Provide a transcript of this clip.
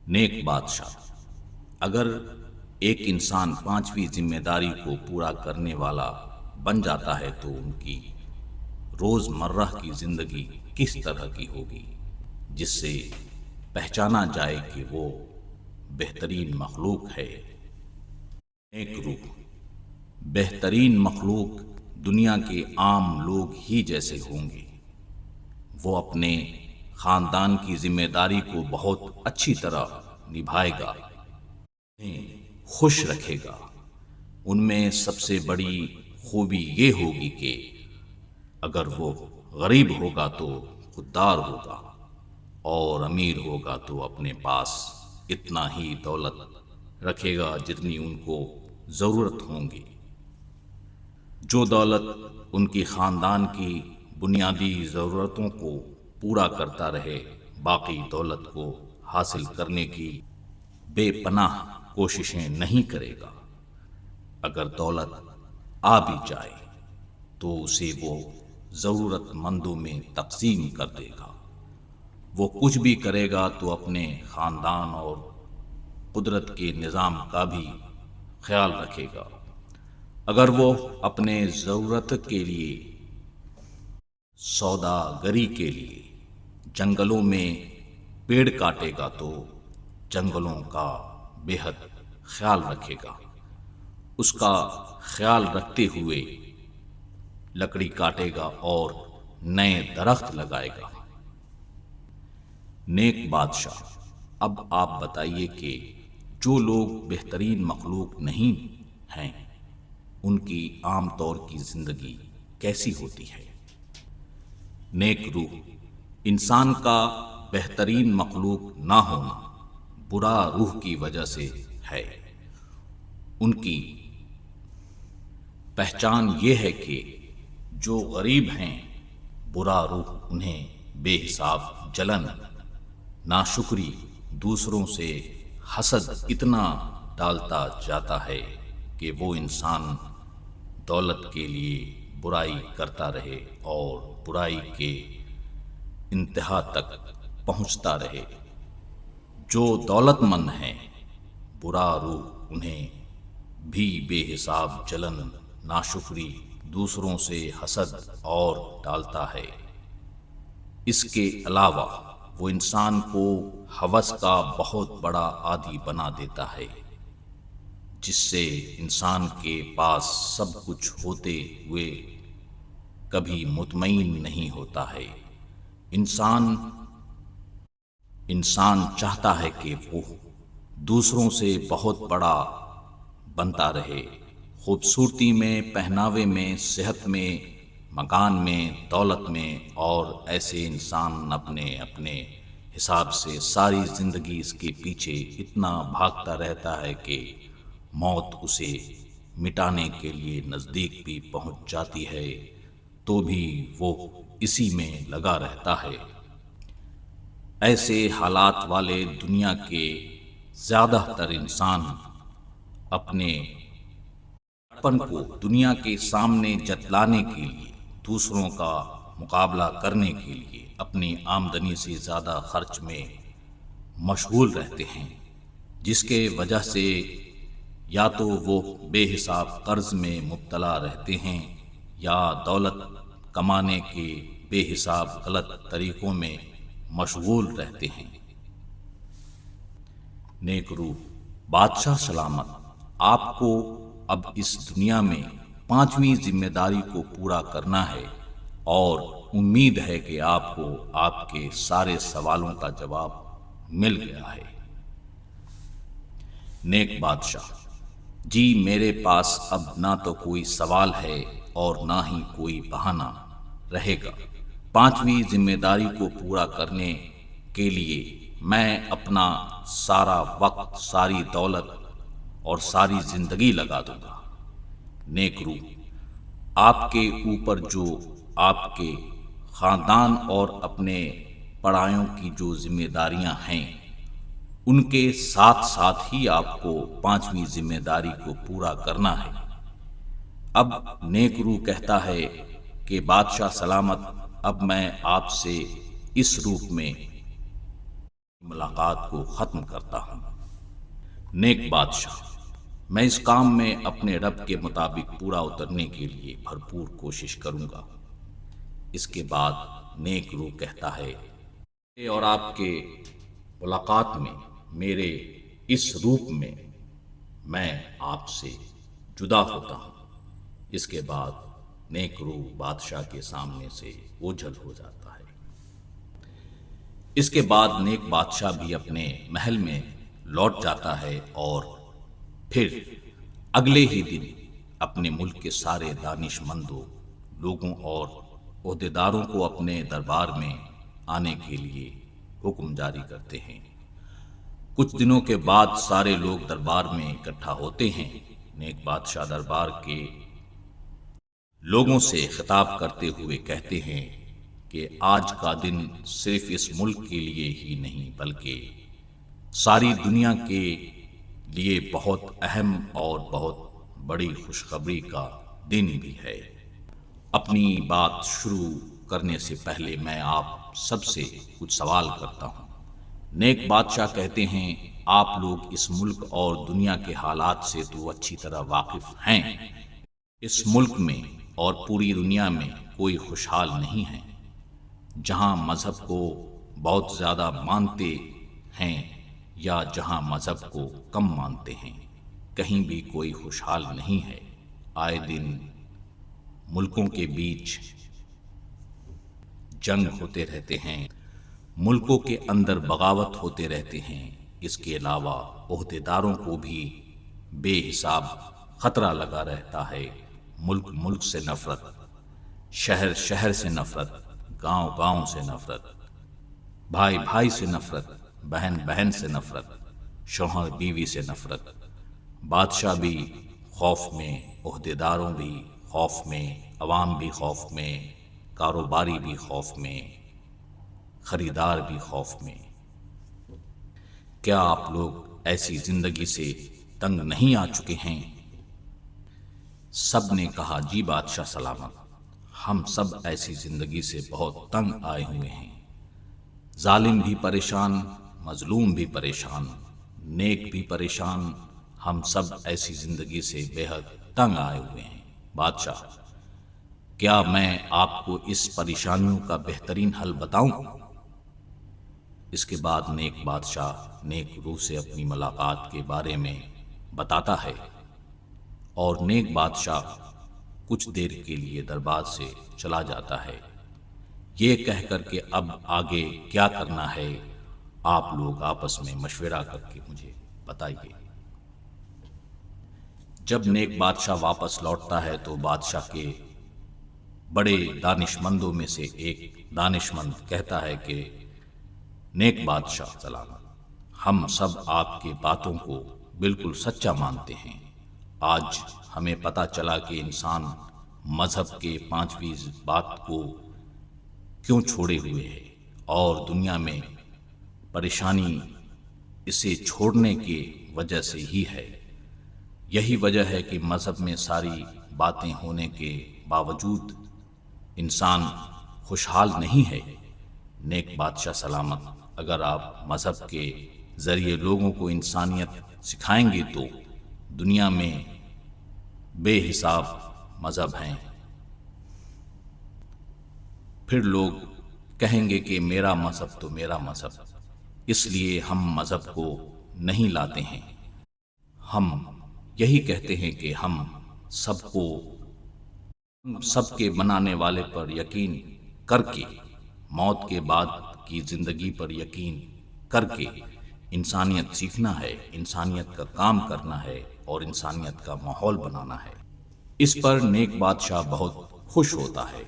نیک بادشاہ اگر ایک انسان پانچویں ذمہ داری کو پورا کرنے والا بن جاتا ہے تو ان کی روز مرہ کی زندگی کس طرح کی ہوگی جس سے پہچانا جائے کہ وہ بہترین مخلوق ہے۔ نیک روح بہترین مخلوق دنیا کے عام لوگ ہی جیسے ہوں گے۔ وہ اپنے خاندان کی ذمہ داری کو بہت اچھی طرح نبھائے گا، انہیں خوش رکھے گا۔ ان میں سب سے بڑی خوبی یہ ہوگی کہ اگر وہ غریب ہوگا تو خوددار ہوگا، اور امیر ہوگا تو اپنے پاس اتنا ہی دولت رکھے گا جتنی ان کو ضرورت ہوں گی۔ جو دولت ان کی خاندان کی بنیادی ضرورتوں کو پورا کرتا رہے، باقی دولت کو حاصل کرنے کی بے پناہ کوششیں نہیں کرے گا۔ اگر دولت آ بھی جائے تو اسے وہ ضرورت مندوں میں تقسیم کر دے گا۔ وہ کچھ بھی کرے گا تو اپنے خاندان اور قدرت کے نظام کا بھی خیال رکھے گا۔ اگر وہ اپنے ضرورت کے لیے سوداگری کے لیے جنگلوں میں پیڑ کاٹے گا تو جنگلوں کا بے حد خیال رکھے گا۔ اس کا خیال رکھتے ہوئے لکڑی کاٹے گا اور نئے درخت لگائے گا۔ نیک بادشاہ اب آپ بتائیے کہ جو لوگ بہترین مخلوق نہیں ہیں ان کی عام طور کی زندگی کیسی ہوتی ہے؟ نیک روح انسان کا بہترین مخلوق نہ ہونا برا روح کی وجہ سے ہے۔ ان کی پہچان یہ ہے کہ جو غریب ہیں برا روح انہیں بے حساب جلن، ناشکری، دوسروں سے حسد اتنا ڈالتا جاتا ہے کہ وہ انسان دولت کے لیے برائی کرتا رہے اور برائی کے انتہا تک پہنچتا رہے۔ جو دولت مند ہیں برا روح انہیں بھی بے حساب جلن، ناشکری، دوسروں سے حسد اور ڈالتا ہے۔ اس کے علاوہ وہ انسان کو ہوس کا بہت بڑا عادی بنا دیتا ہے، جس سے انسان کے پاس سب کچھ ہوتے ہوئے کبھی مطمئن نہیں ہوتا ہے۔ انسان چاہتا ہے کہ وہ دوسروں سے بہت بڑا بنتا رہے، خوبصورتی میں، پہناوے میں، صحت میں، مکان میں، دولت میں، اور ایسے انسان اپنے حساب سے ساری زندگی اس کے پیچھے اتنا بھاگتا رہتا ہے کہ موت اسے مٹانے کے لیے نزدیک بھی پہنچ جاتی ہے تو بھی وہ اسی میں لگا رہتا ہے۔ ایسے حالات والے دنیا کے زیادہ تر انسان اپنے بڑپن کو دنیا کے سامنے جتلانے کے لیے، دوسروں کا مقابلہ کرنے کے لیے اپنی آمدنی سے زیادہ خرچ میں مشغول رہتے ہیں، جس کے وجہ سے یا تو وہ بے حساب قرض میں مبتلا رہتے ہیں یا دولت کمانے کے بے حساب غلط طریقوں میں مشغول رہتے ہیں۔ نیک روح بادشاہ سلامت آپ کو اب اس دنیا میں پانچویں ذمہ داری کو پورا کرنا ہے، اور امید ہے کہ آپ کو آپ کے سارے سوالوں کا جواب مل گیا ہے۔ نیک بادشاہ جی میرے پاس اب نہ تو کوئی سوال ہے اور نہ ہی کوئی بہانہ رہے گا۔ پانچویں ذمہ داری کو پورا کرنے کے لیے میں اپنا سارا وقت، ساری دولت اور ساری زندگی لگا دوں گا۔ نیک روح آپ کے اوپر جو آپ کے خاندان اور اپنے پڑائیوں کی جو ذمہ داریاں ہیں ان کے ساتھ ساتھ ہی آپ کو پانچویں ذمہ داری کو پورا کرنا ہے۔ اب نیک روح کہتا ہے کہ بادشاہ سلامت اب میں آپ سے اس روپ میں ملاقات کو ختم کرتا ہوں۔ نیک بادشاہ: میں اس کام میں اپنے رب کے مطابق پورا اترنے کے لیے بھرپور کوشش کروں گا۔ اس کے بعد نیک روح کہتا ہے، اور آپ کے ملاقات میں میرے اس روپ میں آپ سے جدا ہوتا ہوں۔ اس کے بعد نیک روح بادشاہ کے سامنے سے اوجھل ہو جاتا ہے۔ اس کے بعد نیک بادشاہ بھی اپنے محل میں لوٹ جاتا ہے اور پھر اگلے ہی دن اپنے ملک کے سارے دانش مندوں لوگوں اور عہدیداروں کو اپنے دربار میں آنے کے لیے حکم جاری کرتے ہیں۔ کچھ دنوں کے بعد سارے لوگ دربار میں اکٹھا ہوتے ہیں۔ نیک بادشاہ دربار کے لوگوں سے خطاب کرتے ہوئے کہتے ہیں کہ آج کا دن صرف اس ملک کے لیے ہی نہیں بلکہ ساری دنیا کے لیے بہت اہم اور بہت بڑی خوشخبری کا دن بھی ہے۔ اپنی بات شروع کرنے سے پہلے میں آپ سب سے کچھ سوال کرتا ہوں۔ نیک بادشاہ کہتے ہیں، آپ لوگ اس ملک اور دنیا کے حالات سے تو اچھی طرح واقف ہیں۔ اس ملک میں اور پوری دنیا میں کوئی خوشحال نہیں ہے۔ جہاں مذہب کو بہت زیادہ مانتے ہیں یا جہاں مذہب کو کم مانتے ہیں، کہیں بھی کوئی خوشحال نہیں ہے۔ آئے دن ملکوں کے بیچ جنگ ہوتے رہتے ہیں، ملکوں کے اندر بغاوت ہوتے رہتے ہیں۔ اس کے علاوہ عہدیداروں کو بھی بے حساب خطرہ لگا رہتا ہے۔ ملک ملک سے نفرت، شہر شہر سے نفرت، گاؤں گاؤں سے نفرت، بھائی بھائی سے نفرت، بہن بہن سے نفرت، شوہر بیوی سے نفرت۔ بادشاہ بھی خوف میں، عہدیداروں بھی خوف میں، عوام بھی خوف میں، کاروباری بھی خوف میں، خریدار بھی خوف میں۔ کیا آپ لوگ ایسی زندگی سے تنگ نہیں آ چکے ہیں؟ سب نے کہا، جی بادشاہ سلامت، ہم سب ایسی زندگی سے بہت تنگ آئے ہوئے ہیں۔ ظالم بھی پریشان، مظلوم بھی پریشان، نیک بھی پریشان، ہم سب ایسی زندگی سے بے حد تنگ آئے ہوئے ہیں۔ بادشاہ: کیا میں آپ کو اس پریشانیوں کا بہترین حل بتاؤں؟ اس کے بعد نیک بادشاہ نیک روح سے اپنی ملاقات کے بارے میں بتاتا ہے، اور نیک بادشاہ کچھ دیر کے لیے دربار سے چلا جاتا ہے، یہ کہہ کر کہ اب آگے کیا کرنا ہے آپ لوگ آپس میں مشورہ کر کے مجھے بتائیے۔ جب نیک بادشاہ واپس لوٹتا ہے تو بادشاہ کے بڑے دانش مندوں میں سے ایک دانش مند کہتا ہے کہ نیک بادشاہ سلامت، ہم سب آپ کی باتوں کو بالکل سچا مانتے ہیں۔ آج ہمیں پتہ چلا کہ انسان مذہب کے پانچویں بات کو کیوں چھوڑے ہوئے ہے، اور دنیا میں پریشانی اسے چھوڑنے کی وجہ سے ہی ہے۔ یہی وجہ ہے کہ مذہب میں ساری باتیں ہونے کے باوجود انسان خوشحال نہیں ہے۔ نیک بادشاہ سلامت، اگر آپ مذہب کے ذریعے لوگوں کو انسانیت سکھائیں گے تو دنیا میں بے حساب مذہب ہیں، پھر لوگ کہیں گے کہ میرا مذہب تو میرا مذہب، اس لیے ہم مذہب کو نہیں لاتے ہیں۔ ہم یہی کہتے ہیں کہ ہم سب کے بنانے والے پر یقین کر کے، موت کے بعد کی زندگی پر یقین کر کے انسانیت سیکھنا ہے، انسانیت کا کام کرنا ہے اور انسانیت کا ماحول بنانا ہے۔ اس پر نیک بادشاہ بہت خوش ہوتا ہے۔